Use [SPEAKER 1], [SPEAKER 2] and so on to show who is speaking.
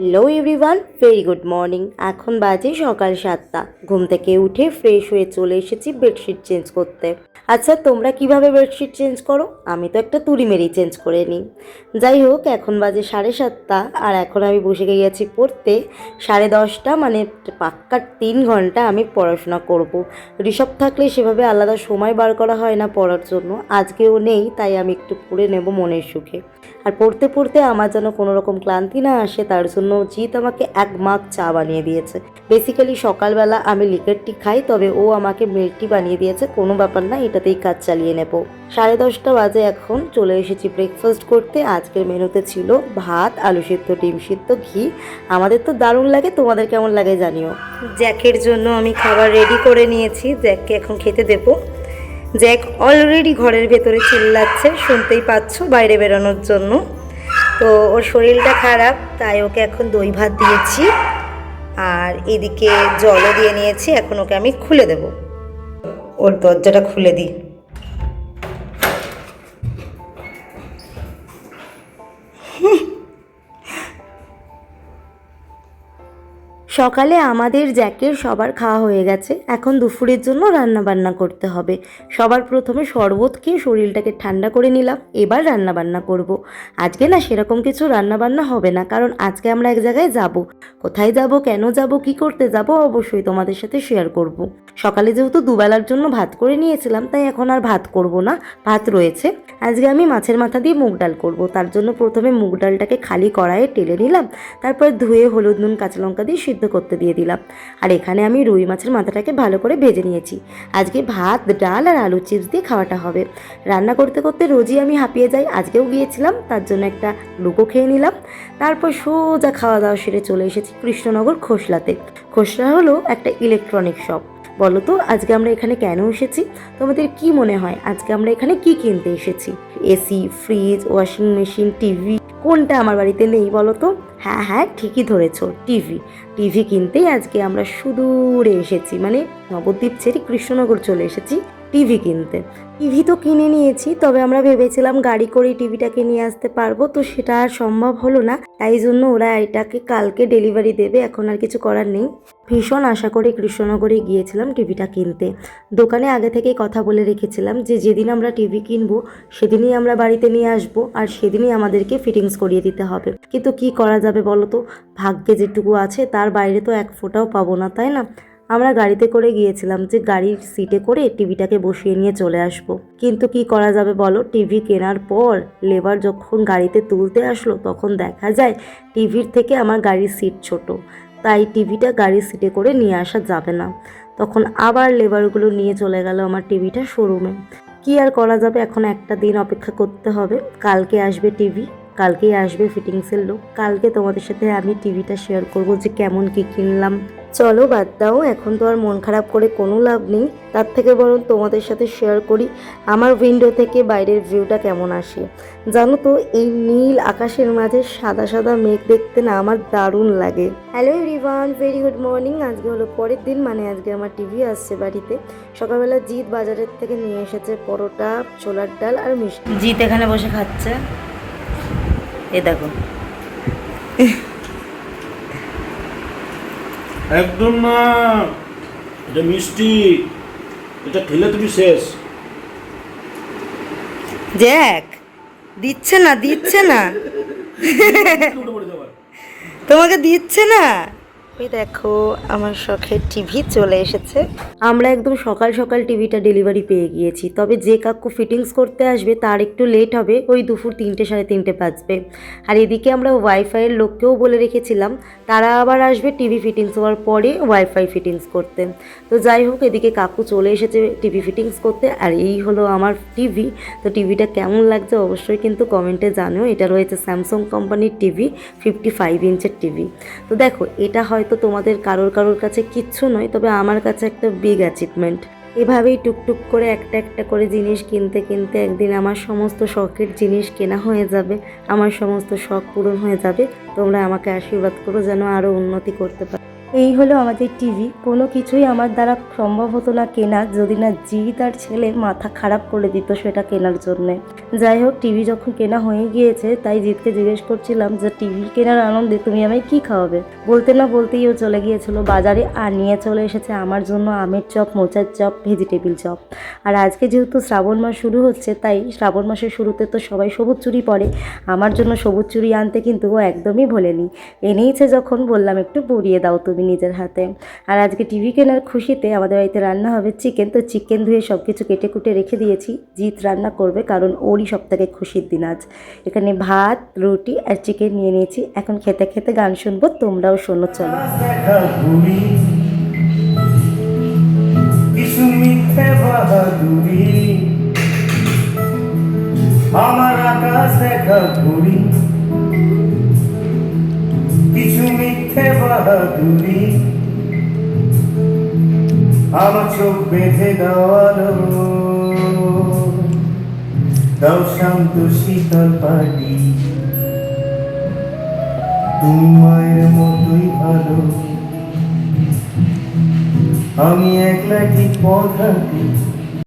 [SPEAKER 1] Hello everyone, very good morning. এখন বাজে সকাল 7টা। ঘুম থেকে উঠে ফ্রেশ হয়ে চলে এসেছি বেডশিট চেঞ্জ করতে। আচ্ছা, তোমরা কিভাবে বেডশিট চেঞ্জ করো? আমি তো একটা তুড়ি মেরেই চেঞ্জ করে নিই। যাই হোক, এখন বাজে 7:30 আর এখন আমি বসে গিয়েছি পড়তে। 10:30 মানে পাক্কা 3 ঘন্টা আমি পড়াশোনা করব। ঋষভ থাকলে সেভাবে আলাদা সময় বার করা হয় না পড়ার জন্য। আজকেও নেই, তাই আমি একটু পড়ে নেব মনের সুখে। আর পড়তে পড়তে আমার যেন কোনো রকম ক্লান্তি না আসে, তার জন্য জিৎ আমাকে 1 মাগ চা বানিয়ে দিয়েছে। বেসিক্যালি সকালবেলা আমি লিকার টি খাই, তবে ও আমাকে মিল্ক টি বানিয়ে দিয়েছে। কোনো ব্যাপার না, এটাতেই কাজ চালিয়ে নেব। 10:30 বাজে এখন। চলে এসেছি ব্রেকফাস্ট করতে। আজকের মেনুতে ছিল ভাত, আলু সিদ্ধ, ডিম সিদ্ধ, ঘি। আমাদের তো দারুণ লাগে, তোমাদের কেমন লাগে জানিও। জ্যাকের জন্য আমি খাবার রেডি করে নিয়েছি, জ্যাককে এখন খেতে দেবো। জ্যাক অলরেডি ঘরের ভেতরে চিল্লাচ্ছে, শুনতেই পাচ্ছ, বাইরে বেরোনোর জন্য। তো ওর শরীরটা খারাপ, তাই ওকে এখন দই ভাত দিয়েছি আর এদিকে জলও দিয়ে নিয়েছি। এখন ওকে আমি খুলে দেব। ওর দরজাটা খুলে দিই। সকালে আমাদের জ্যাকের সবার খাওয়া হয়ে গেছে। এখন দুপুরের জন্য রান্না বান্না করতে হবে। সবার প্রথমে শরবত খেয়ে শরীরটাকে ঠান্ডা করে নিলাম, এবার রান্না বান্না করব। আজকে না সেরকম কিছু রান্না বান্না হবে না, কারণ আজকে আমরা এক জায়গায় যাব। কোথায় যাব, কেন যাব, কি করতে যাব, অবশ্যই তোমাদের সাথে শেয়ার করব। সকালে যেহেতু দুবেলার জন্য ভাত করে নিয়েছিলাম, তাই এখন আর ভাত করব না, ভাত রয়েছে। আজকে আমি মাছের মাথা দিয়ে মুগ ডাল করব। তার জন্য প্রথমে মুগ ডালটাকে খালি কড়াইয়ে টেলে নিলাম, তারপর ধুয়ে হলুদ নুন কাঁচা লঙ্কা দিয়ে সিদ্ধ করতে দিয়ে দিলাম। আর এখানে আমি রুই মাছের মাথাটাকে ভালো করে ভেজে নিয়েছি। আজকে ভাত, ডাল আর আলু চিপস দিয়ে খাওয়াটা হবে। রান্না করতে করতে রোজই আমি হাঁপিয়ে যাই, আজকেও গিয়েছিলাম, তার জন্য একটা লুকো খেয়ে নিলাম। তারপর সোজা খাওয়া দাওয়া সেরে চলে এসেছি কৃষ্ণনগর খোসলাতে। খোসলা হলো একটা ইলেকট্রনিক শপ। বলো তো আজকে আমরা এখানে কেন এসেছি? তোমাদের কি মনে হয় আজকে আমরা এখানে কি কিনতে এসেছি? AC, fridge, washing machine, TV, কোনটা আমার বাড়িতে নেই বলো তো? হ্যাঁ হ্যাঁ, ঠিকই ধরেছো, টিভি। টিভি কিনতেই আজকে আমরা সুদূরে এসেছি, মানে নবদ্বীপ ছেড়ে কৃষ্ণনগর চলে এসেছি টিভি কিনতে। টিভি তো কিনে নিয়েছি, তবে আমরা ভেবেছিলাম গাড়ি করেই টিভিটাকে নিয়ে আসতে পারবো, তো সেটা আর সম্ভব হলো না। তাই জন্য ওরা এটাকে কালকে ডেলিভারি দেবে, এখন আর কিছু করার নেই। ভীষণ আশা করে কৃষ্ণনগরে গিয়েছিলাম টিভিটা কিনতে। দোকানে আগে থেকেই কথা বলে রেখেছিলাম যে যেদিন আমরা টিভি কিনবো সেদিনই আমরা বাড়িতে নিয়ে আসবো, আর সেদিনই আমাদেরকে ফিটিংস করিয়ে দিতে হবে। কিন্তু কি করা যাবে বলো তো, ভাগ্যে যেটুকু আছে তার বাইরে তো এক ফোঁটাও পাবো না, তাই না? আমরা গাড়িতে করে গিয়েছিলাম যে গাড়ির সিটে করে টিভিটাকে বসিয়ে নিয়ে চলে আসবো। কিন্তু কি করা যাবে বলো, টিভি কেনার পর লেবার যখন গাড়িতে তুলতে আসলো তখন দেখা যায় টিভির থেকে আমার গাড়ির সিট ছোট, তাই টিভিটা গাড়ির সিটে করে নিয়ে আসা যাবে না। তখন আবার লেবারগুলো নিয়ে চলে গেল আমার টিভিটা শোরুমে। কি আর করা যাবে, এখন একটা দিন অপেক্ষা করতে হবে। কালকে আসবে টিভি, কালকেই আসবে ফিটিংসের লোক। কালকে তোমাদের সাথে আমি টিভিটা শেয়ার করবো যে কেমন কি কিনলাম। চলো বাদ দাও, এখন তো আর মন খারাপ করে কোনো লাভ নেই। তার থেকে বরং তোমাদের সাথে শেয়ার করি আমার উইন্ডো থেকে বাইরের ভিউটা কেমন আসে। জানো তো, এই নীল আকাশের মাঝে সাদা সাদা মেঘ দেখতে না আমার দারুণ লাগে। Hello everyone, very good morning. আজকে হলো পরের দিন, মানে আজকে আমার টিভি আসছে বাড়িতে। সকালবেলা জিৎ বাজারের থেকে নিয়ে এসেছে পরোটা, ছোলার ডাল আর মিষ্টি। জিৎ এখানে বসে খাচ্ছে, এ দেখো।
[SPEAKER 2] একদম না, এটা মিষ্টি, এটা খেলে তুমি শেষ।
[SPEAKER 1] জ্যাক দিচ্ছে না, দিচ্ছে না, তোমাকে দিচ্ছে না। ওই দেখো আমার শখের টিভি চলে এসেছে। আমরা একদম সকাল সকাল টিভিটা ডেলিভারি পেয়ে গিয়েছি, তবে যে কাকু ফিটিংস করতে আসবে তার একটু লেট হবে, ওই দুপুর 3টে সাড়ে 3টে বাজবে। আর এদিকে আমরা ওয়াইফাইয়ের লোককেও বলে রেখেছিলাম, তারা আবার আসবে টিভি ফিটিংস হওয়ার পরে ওয়াইফাই ফিটিংস করতে। তো যাই হোক, এদিকে কাকু চলে এসেছে টিভি ফিটিংস করতে, আর এই হলো আমার টিভি। তো টিভিটা কেমন লাগছে অবশ্যই কিন্তু কমেন্টে জানিও। এটা রয়েছে স্যামসাং কোম্পানির টিভি, 55 ইঞ্চের টিভি। তো দেখো, এটা হয়তো তোমাদের কারোর কাছে কিচ্ছু নয়, তবে আমার কাছে একটা বিগ অ্যাচিভমেন্ট। এভাবেই টুকটুক করে একটা একটা করে জিনিস কিনতে কিনতে একদিন আমার সমস্ত শখের জিনিস কেনা হয়ে যাবে, আমার সমস্ত শখ পূরণ হয়ে যাবে। তোমরা আমাকে আশীর্বাদ করো যেন আরও উন্নতি করতে পারো। এই হলো আমাদের টিভি। কোনো কিছুই আমার দ্বারা সম্ভব হতো না কেনা যদি না জিৎ আর ছেলে মাথা খারাপ করে দিত সেটা কেনার জন্যে। যাই হোক, টিভি যখন কেনা হয়ে গিয়েছে তাই জিৎকে জিজ্ঞেস করছিলাম যে টিভি কেনার আনন্দে তুমি আমায় কী খাওয়াবে। বলতে না বলতেই ও চলে গিয়েছিল বাজারে আর নিয়ে চলে এসেছে আমার জন্য আমের চপ, মোচার চপ, ভেজিটেবিল চপ। আর আজকে যেহেতু শ্রাবণ মাস শুরু হচ্ছে তাই শ্রাবণ মাসের শুরুতে তো সবাই সবুজ চুড়ি পরে, আমার জন্য সবুজ চুড়ি আনতে কিন্তু ও একদমই ভোলেনি। এনেইছে যখন বললাম একটু পরিয়ে দাও তুমি নিজের হাতে। আর আজকে টিভি কেনার খুশিতে আমাদের বাড়িতে রান্না হবে চিকেন, তো চিকেন ধুয়ে সব কিছু কেটে কুটে রেখে দিয়েছি। জিৎ রান্না করবে কারণ ওরই সবথেকে খুশির দিন আজ। এখানে ভাত, রুটি আর চিকেন নিয়ে নিয়েছি। এখন খেতে খেতে গান শুনবো, তোমরাও শোনো চলো।
[SPEAKER 3] কিছু মিথ্যে বাহাদুরি, আমার আকাশ দেখা ঘুরি, কিছু মিথ্যে বাহাদুরি, আমার চোখ বেঁধে দেওয়ালো, দাও শান্ত শীতল পাটি, তুমি মায়ের মতোই ভালো, আমি একলা ঠিক পথ হাঁটি।